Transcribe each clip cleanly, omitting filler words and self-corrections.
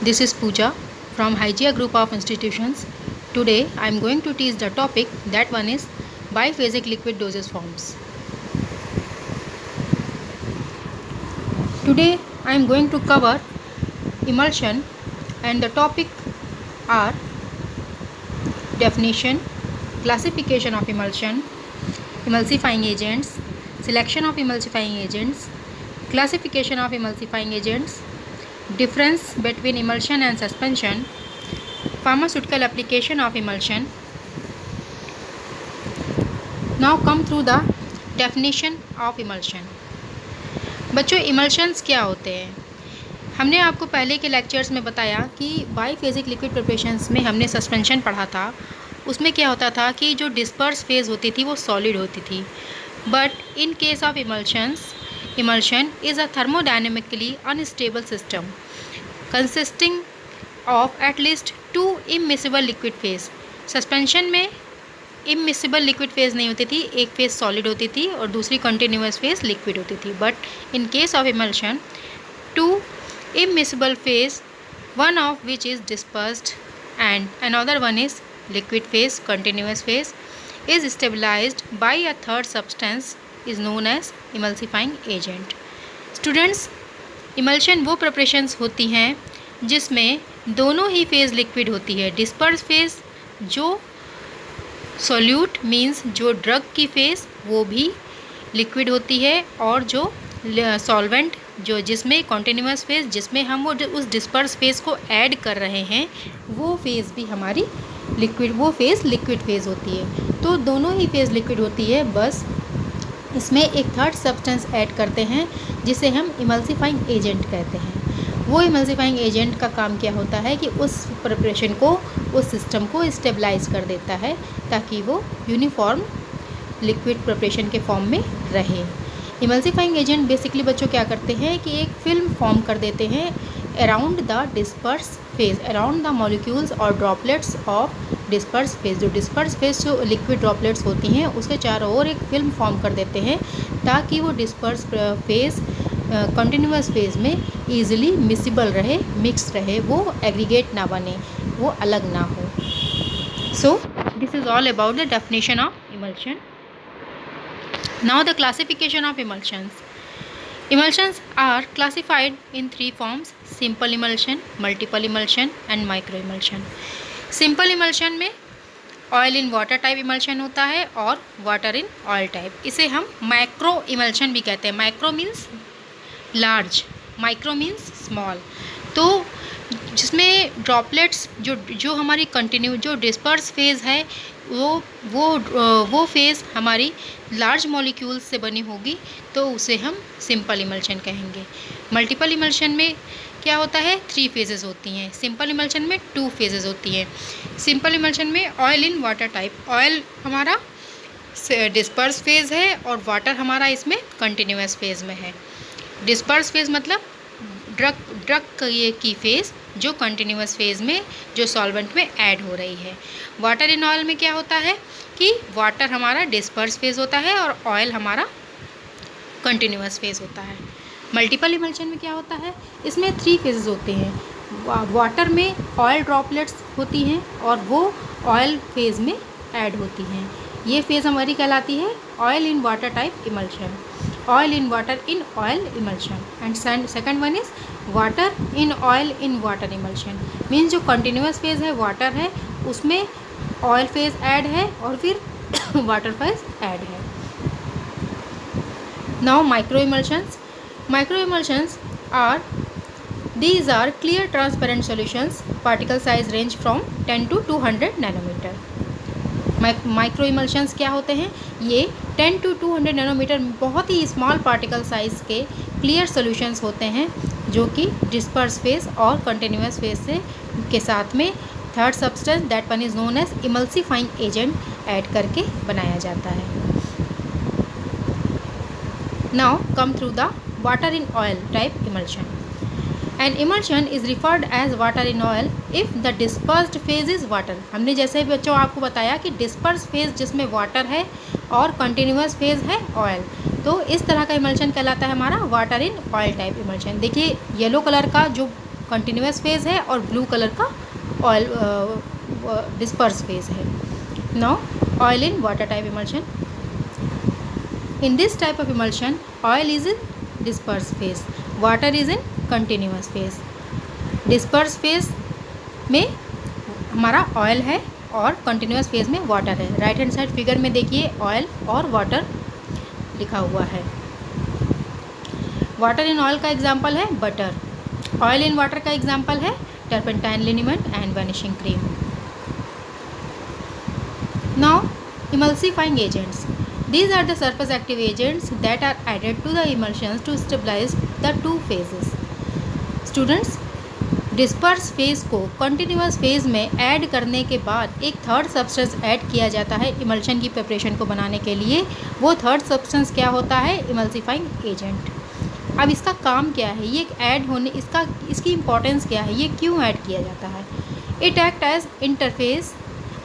This is Pooja from Hygia Group of Institutions. Today I am going to teach the topic, that one is biphasic liquid dosage forms. Today I am going to cover emulsion, and the topic are definition, classification of emulsion, emulsifying agents, selection of emulsifying agents, classification of emulsifying agents, difference between emulsion and suspension, pharmaceutical application of emulsion. Now come through the definition of emulsion. बच्चों, emulsions क्या होते हैं? हमने आपको पहले के lectures में बताया कि बाईफेजिक लिक्विड प्रिपरेशंस में हमने सस्पेंशन पढ़ा था. उसमें क्या होता था कि जो डिस्पर्स फेज होती थी वो सॉलिड होती थी. But in case of emulsion is a thermodynamically unstable system consisting of at least two immiscible liquid phase. Suspension में इमिसिबल लिक्विड फेज नहीं होती थी, एक फेज सॉलिड होती थी और दूसरी कंटिन्यूस फेज लिक्विड होती थी. But in case of emulsion, two immiscible phase, one of which is dispersed and another one is liquid phase, continuous phase, is stabilized by a third substance is known as emulsifying agent. Students, emulsion वो preparations होती हैं जिसमें दोनों ही phase liquid होती है. Disperse phase जो solute means जो drug की फेज वो भी लिक्विड होती है, और जो सॉल्वेंट जो जिसमें कॉन्टिन्यूस फेज जिसमें हम वो उस डिस्पर्स फेज को ऐड कर रहे हैं वो फेज़ भी हमारी लिक्विड, वो फेज़ लिक्विड फेज़ होती है. तो दोनों ही फेज़ लिक्विड होती है, बस इसमें एक थर्ड सब्सटेंस ऐड करते हैं जिसे हम इमल्सिफाइंग एजेंट कहते हैं. वो इमल्सिफाइंग एजेंट का काम क्या होता है कि उस प्रिपरेशन को, उस सिस्टम को स्टेबलाइज कर देता है ताकि वो यूनिफॉर्म लिक्विड प्रिपरेशन के फॉर्म में रहे. इमल्सिफाइंग एजेंट बेसिकली बच्चों क्या करते हैं कि एक फिल्म फॉर्म कर देते हैं around the disperse phase, around the molecules और ड्रॉपलेट्स ऑफ डिस्पर्स फेज. जो डिस्पर्स फेज जो लिक्विड ड्रॉपलेट्स होती हैं उसके चारों ओर एक फिल्म फॉर्म कर देते हैं ताकि वो डिस्पर्स फेज कंटिन्यूस फेज में ईजिली मिसिबल रहे, मिक्स रहे, वो एग्रीगेट ना बने, वो अलग ना हो. So this is all about the definition of emulsion. Now the classification of emulsions. Emulsions are classified in three forms: simple emulsion, multiple emulsion and micro emulsion. Simple emulsion में oil in water type emulsion होता है और water in oil type. इसे हम micro emulsion भी कहते हैं. Micro means large, micro means small. तो जिसमें ड्रॉपलेट्स जो हमारी कंटिन्यू जो डिस्पर्स फेज़ है वो फेज़ हमारी लार्ज मॉलिक्यूल्स से बनी होगी, तो उसे हम सिंपल इमल्शन कहेंगे. मल्टीपल इमल्शन में क्या होता है, थ्री फेजेस होती हैं. सिंपल इमल्शन में टू फेजेस होती हैं. सिंपल इमल्शन में oil in water type, oil हमारा डिस्पर्स फेज़ है और वाटर हमारा इसमें कंटिन्यूस फेज़ में है. डिस्पर्स फेज़ मतलब ड्रग की फेज़ जो कंटिन्यूस फेज़ में जो सॉल्वेंट में ऐड हो रही है. वाटर इन ऑयल में क्या होता है कि वाटर हमारा डिस्पर्स फेज़ होता है और ऑयल हमारा कंटिन्यूस फेज़ होता है. मल्टीपल इमल्शन में क्या होता है, इसमें थ्री फेजेस होते हैं. वाटर में ऑयल ड्रॉपलेट्स होती हैं और वो ऑयल फेज़ में ऐड होती हैं. ये फेज़ हमारी कहलाती है oil in water type emulsion, oil in water in oil emulsion. And second one is water in oil in water emulsion. Means जो कंटिन्यूस फेज़ है वाटर है, उसमें ऑयल फेज़ ऐड है और फिर वाटर फेज़ ऐड है. Now micro emulsions. Micro emulsions are, these are clear transparent solutions, particle size range from 10 to 200 nanometre. Micro emulsions क्या होते हैं, ये 10 to 200 नैनोमीटर बहुत ही स्मॉल पार्टिकल साइज़ के क्लियर सॉल्यूशंस होते हैं जो कि डिस्पर्स फेज और कंटिन्यूस फेज से के साथ में third substance that one is known as emulsifying agent add करके बनाया जाता है. Now come through the water in oil type emulsion. An emulsion is referred as water in oil if the dispersed phase is water. हमने जैसे बच्चों आपको बताया कि डिस्पर्स फेज जिसमें वाटर है और कंटिन्यूस फेज है ऑयल, तो इस तरह का emulsion कहलाता है हमारा water in oil type emulsion. देखिए येलो कलर का जो कंटिन्यूस फेज है और ब्लू कलर का ऑयल डिस्पर्स फेज है। Now oil in water type emulsion. In this type of emulsion, oil is in disperse phase, water is in continuous phase. Disperse phase में हमारा oil है और continuous phase में water है। Right hand side figure में देखिए oil और water लिखा हुआ है। वाटर इन ऑयल का एग्जाम्पल है बटर, ऑयल इन वाटर का एग्जाम्पल है turpentine liniment and vanishing cream. Now emulsifying agents. These are the surface active agents that are added to the emulsions to stabilize the two phases. Students, disperse phase को continuous phase में add करने के बाद एक third substance add किया जाता है emulsion की प्रिपरेशन को बनाने के लिए। वो थर्ड सब्सटेंस क्या होता है? Emulsifying agent. अब इसका काम क्या है? ये ऐड होने इसकी इम्पोर्टेंस क्या है? ये क्यों ऐड किया जाता है? It act as interface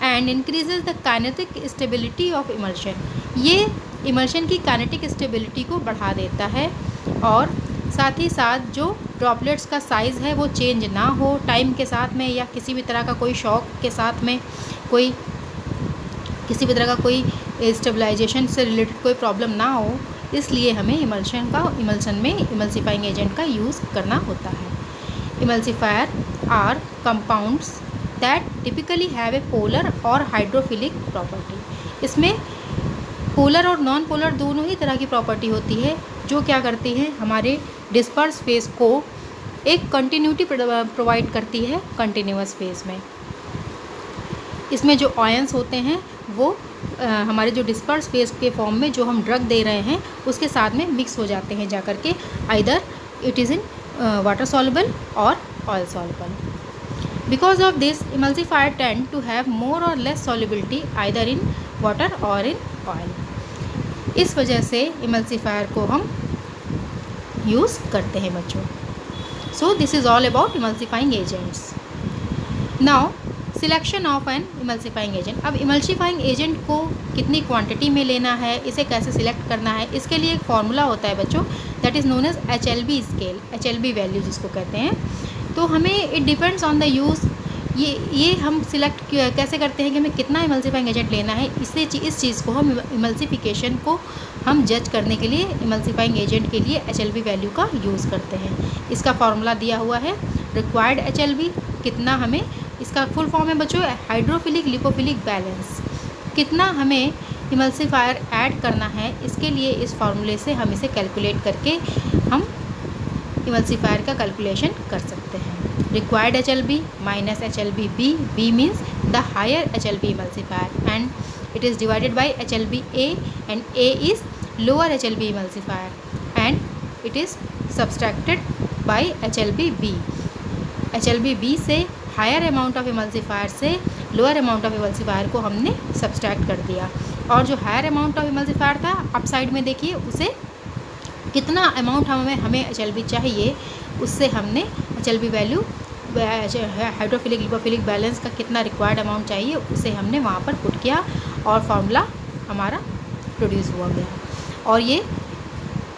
and increases the kinetic stability of emulsion. ये इमल्शन की काइनेटिक स्टेबिलिटी को बढ़ा देता है और साथ ही साथ जो ड्रॉपलेट्स का साइज़ है वो चेंज ना हो टाइम के साथ में, या किसी भी तरह का कोई शॉक के साथ में किसी भी तरह का कोई स्टेबलाइजेशन से रिलेटेड कोई प्रॉब्लम ना हो, इसलिए हमें इमल्शन में इमल्सिफाइंग एजेंट का यूज़ करना होता है। Emulsifier are compounds that typically have a polar और हाइड्रोफिलिक प्रॉपर्टी। इसमें पोलर और नॉन पोलर दोनों ही तरह की प्रॉपर्टी होती है, जो क्या करती है? हमारे डिस्पर्स फेज को एक कंटिन्यूटी प्रोवाइड करती है कंटिन्यूस फेज में। इसमें जो आयंस होते हैं वो हमारे जो डिस्पर्स फेज के फॉर्म में जो हम ड्रग दे रहे हैं उसके साथ में मिक्स हो जाते हैं जाकर के, either it is in water soluble और oil soluble. Because of this, emulsifier tend to have more or less solubility either in water or in oil. इस वजह से emulsifier को हम यूज़ करते हैं बच्चों। So this is all about emulsifying agents. Now selection of an emulsifying agent। अब emulsifying agent को कितनी क्वांटिटी में लेना है, इसे कैसे सिलेक्ट करना है, इसके लिए एक फार्मूला होता है बच्चों, that is known as HLB scale, HLB value जिसको कहते हैं। तो हमें it depends on the use, ये हम सिलेक्ट कैसे करते हैं कि हमें कितना इमल्सिफाइंग एजेंट लेना है। इस चीज़ को हम इमल्सिफिकेशन को हम जज करने के लिए इमल्सिफाइंग एजेंट के लिए HLB वैल्यू का यूज़ करते हैं। इसका फार्मूला दिया हुआ है, रिक्वायर्ड HLB कितना हमें, इसका फुल फॉर्म है बच्चों हाइड्रोफिलिक लिपोफिलिक बैलेंस, कितना हमें इमल्सिफायर ऐड करना है, इसके लिए इस फार्मूले से हम इसे कैलकुलेट करके हम इमल्सिफायर का कैलकुलेशन कर सकते हैं। Required HLB minus HLB B means the higher HLB emulsifier and it is divided by HLB A and A is lower HLB emulsifier and it is subtracted by HLB B। HLB B से higher amount of emulsifier से lower amount of emulsifier को हमने subtract कर दिया, और जो higher amount of emulsifier था up side में देखिए उसे कितना अमाउंट हमें HLB चाहिए, उससे हमने HLB value hydrophilic lipophilic balance का कितना रिक्वायर्ड अमाउंट चाहिए उसे हमने वहाँ पर पुट किया और फार्मूला हमारा प्रोड्यूस हुआ गया। और ये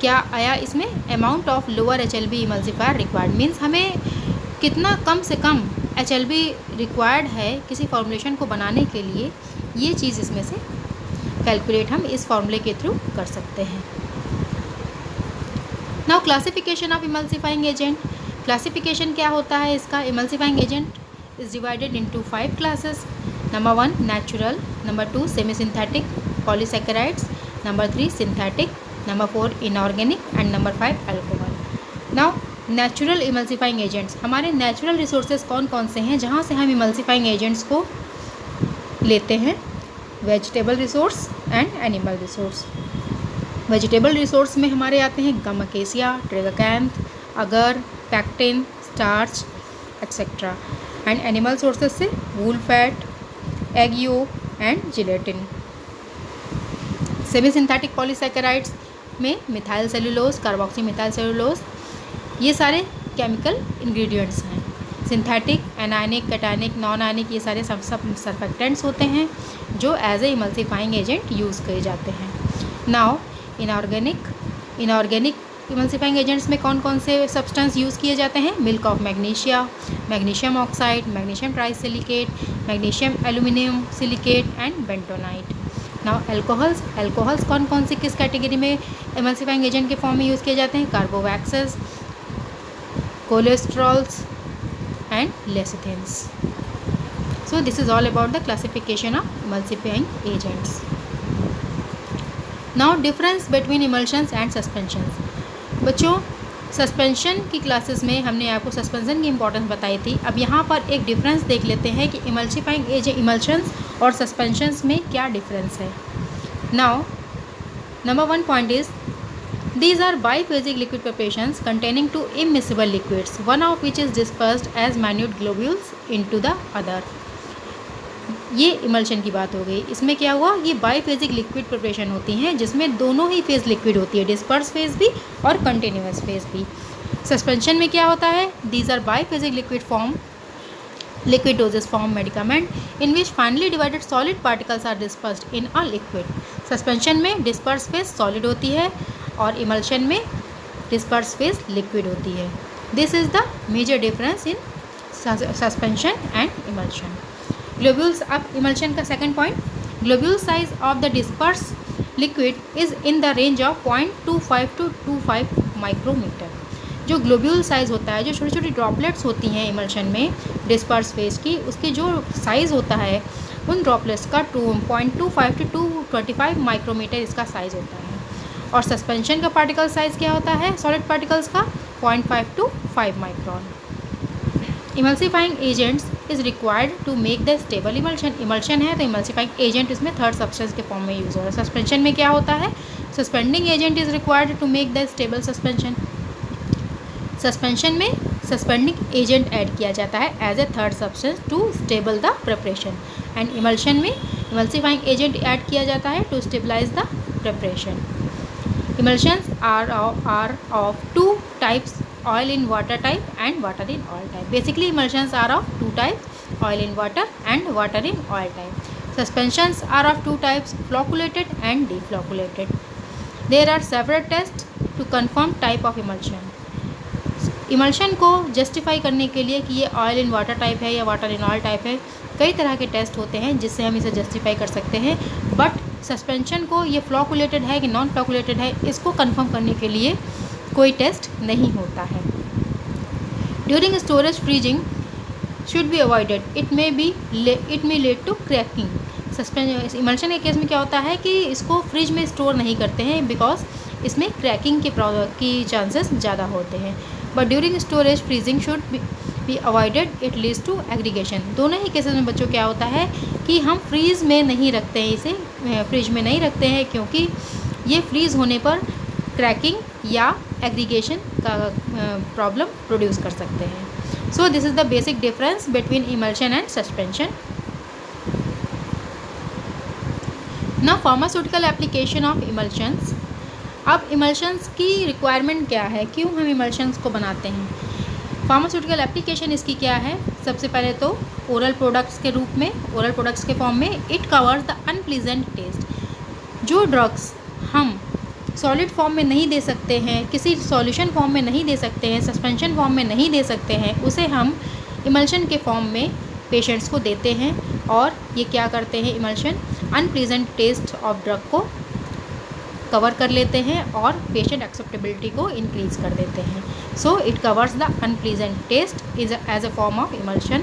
क्या आया इसमें? Amount of lower HLB emulsifier required means हमें कितना कम से कम HLB रिक्वायर्ड है किसी फॉर्मुलेशन को बनाने के लिए, ये चीज़ इसमें से कैलकुलेट हम इस फार्मूले के थ्रू कर सकते हैं। Now classification of emulsifying agent. Classification क्या होता है इसका? Emulsifying agent is divided into 5 classes. Number 1 natural, number 2 semi synthetic polysaccharides, number 3 synthetic, number 4 inorganic and number 5 alcohol. Now natural emulsifying agents, हमारे नेचुरल रिसोर्सेज कौन कौन से हैं जहाँ से हम इमल्सिफाइंग एजेंट्स को लेते हैं? Vegetable resource and animal resource. Vegetable resource में हमारे आते हैं gum acacia, tragacanth, agar, pectin, starch etcetera. And animal sources से wool fat, egg yolk and gelatin. Semi synthetic polysaccharides में methyl cellulose, carboxy methyl cellulose, ये सारे chemical ingredients हैं। Synthetic, anionic, cationic, non ionic, ये सारे सब surfactants होते हैं जो as a emulsifying agent use किए जाते हैं। नाउ इनऑर्गेनिक इमल्सिफाइंग एजेंट्स में कौन कौन से सब्सटेंस यूज़ किए जाते हैं? Milk of magnesia, magnesium oxide, magnesium trisilicate, magnesium aluminium silicate and bentonite. Now alcohols कौन कौन से किस कैटेगरी में इमल्सिफाइंग एजेंट के फॉर्म में यूज़ किए जाते हैं? Carbowaxes, cholesterols and lecithins. So this is all about the classification of emulsifying agents. Now difference between emulsions and suspensions. बच्चों सस्पेंशन की क्लासेस में हमने आपको सस्पेंशन की इंपॉर्टेंस बताई थी। अब यहाँ पर एक डिफरेंस देख लेते हैं कि इमल्सिफाइंग एजेंट इमल्शंस और सस्पेंशंस में क्या डिफरेंस है। Now number 1 point is these are biphasic liquid preparations containing two immiscible liquids, one of which is dispersed as minute globules into the other. ये इमल्शन की बात हो गई। इसमें क्या हुआ, ये बाईफेजिक लिक्विड प्रिपरेशन होती हैं जिसमें दोनों ही फेज लिक्विड होती है, डिस्पर्स फेज भी और कंटिन्यूस फेज भी। सस्पेंशन में क्या होता है, these are biphasic liquid doses form medicament in which finely divided solid particles are dispersed in a liquid. Suspension में डिस्पर्स फेज सॉलिड होती है और इमल्शन में डिस्पर्स फेज लिक्विड होती है। This is the major difference in suspension and emulsion. Globules, अब इमल्शन का second point, globule size of the disperse liquid is in the range of 0.25 to 25 micrometre. जो ग्लोब्यूल साइज होता है, जो छोटी छोटी ड्रॉपलेट्स होती हैं इमल्शन में डिस्पर्स फेज की, उसकी जो साइज़ होता है उन ड्रॉपलेट्स का 0.25 to 225 माइक्रोमीटर इसका साइज़ होता है। और सस्पेंशन का पार्टिकल साइज़ क्या होता है सॉलिड पार्टिकल्स का 0.5 to 5 micron. Emulsifying agents is required to make the stable emulsion. Emulsion है तो इमल्सिफाइंग एजेंट इसमें थर्ड सब्सटेंस के फॉर्म में यूज़ हो रहा है। सस्पेंशन में क्या होता है, suspending agent is required to make the stable suspension. Suspension में सस्पेंडिंग एजेंट ऐड किया जाता है as a third substance to stable the preparation, and emulsion में इमल्सिफाइंग एजेंट ऐड किया जाता है to stabilise the preparation. Emulsions are of two types, oil in water type and water in oil type. Basically emulsions are of two types, oil in water and water in oil type. Suspensions are of two types, flocculated and deflocculated. There are several tests to confirm type of emulsion. Emulsion को justify करने के लिए कि ये oil in water type है या water in oil type है, कई तरह के टेस्ट होते हैं जिससे हम इसे जस्टिफाई कर सकते हैं। बट सस्पेंशन को ये फ्लॉकुलेटेड है कि नॉन फ्लॉकुलेटेड है, इसको कंफर्म करने के लिए कोई टेस्ट नहीं होता है। During storage freezing should be avoided, it may lead to cracking. Emulsion के केस में क्या होता है कि इसको फ्रिज में स्टोर नहीं करते हैं बिकॉज इसमें क्रैकिंग की चांसेस ज़्यादा होते हैं। But during storage freezing should be avoided, it leads to aggregation. दोनों ही केसेस में बच्चों क्या होता है कि हम फ्रीज़ में नहीं रखते हैं, इसे फ्रिज में नहीं रखते हैं क्योंकि ये फ्रीज़ होने पर क्रैकिंग या एग्रीगेशन का प्रॉब्लम प्रोड्यूस कर सकते हैं। So this is the basic difference between emulsion and suspension. Now pharmaceutical application of emulsions. अब इमल्शंस की रिक्वायरमेंट क्या है, क्यों हम इमल्शंस को बनाते हैं, फार्मास्यूटिकल एप्लीकेशन इसकी क्या है। सबसे पहले तो ओरल प्रोडक्ट्स के रूप में, ओरल प्रोडक्ट्स के फॉर्म में it covers the unpleasant taste. जो ड्रग्स हम सॉलिड फॉर्म में नहीं दे सकते हैं, किसी सॉल्यूशन फॉर्म में नहीं दे सकते हैं, सस्पेंशन फॉर्म में नहीं दे सकते हैं, उसे हम इमल्शन के फॉर्म में पेशेंट्स को देते हैं। और ये क्या करते हैं, emulsion unpleasant taste of drug को कवर कर लेते हैं और पेशेंट एक्सेप्टेबिलिटी को इंक्रीज़ कर देते हैं। So it covers the unpleasant taste is as a form of emulsion,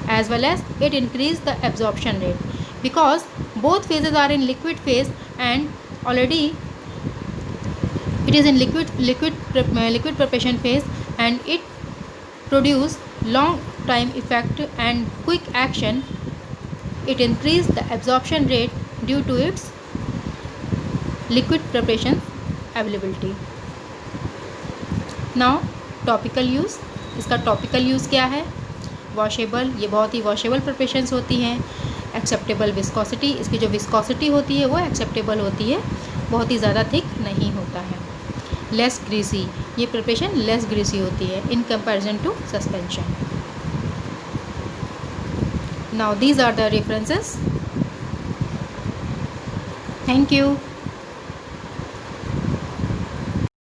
as well as it increase the absorption rate because both phases are in liquid phase and already it is in liquid preparation phase and it produce long time effect and quick action. It increase the absorption rate due to its liquid preparation availability. Now topical use, इसका topical use क्या है, washable, ये बहुत ही washable preparations होती हैं। Acceptable viscosity, इसकी जो viscosity होती है वो एक्सेप्टेबल होती है, बहुत ही ज़्यादा थिक नहीं होता है। लेस ग्रीसी, ये प्रिपरेशन लेस ग्रीसी होती है in comparison to suspension. Now these are the references. Thank you.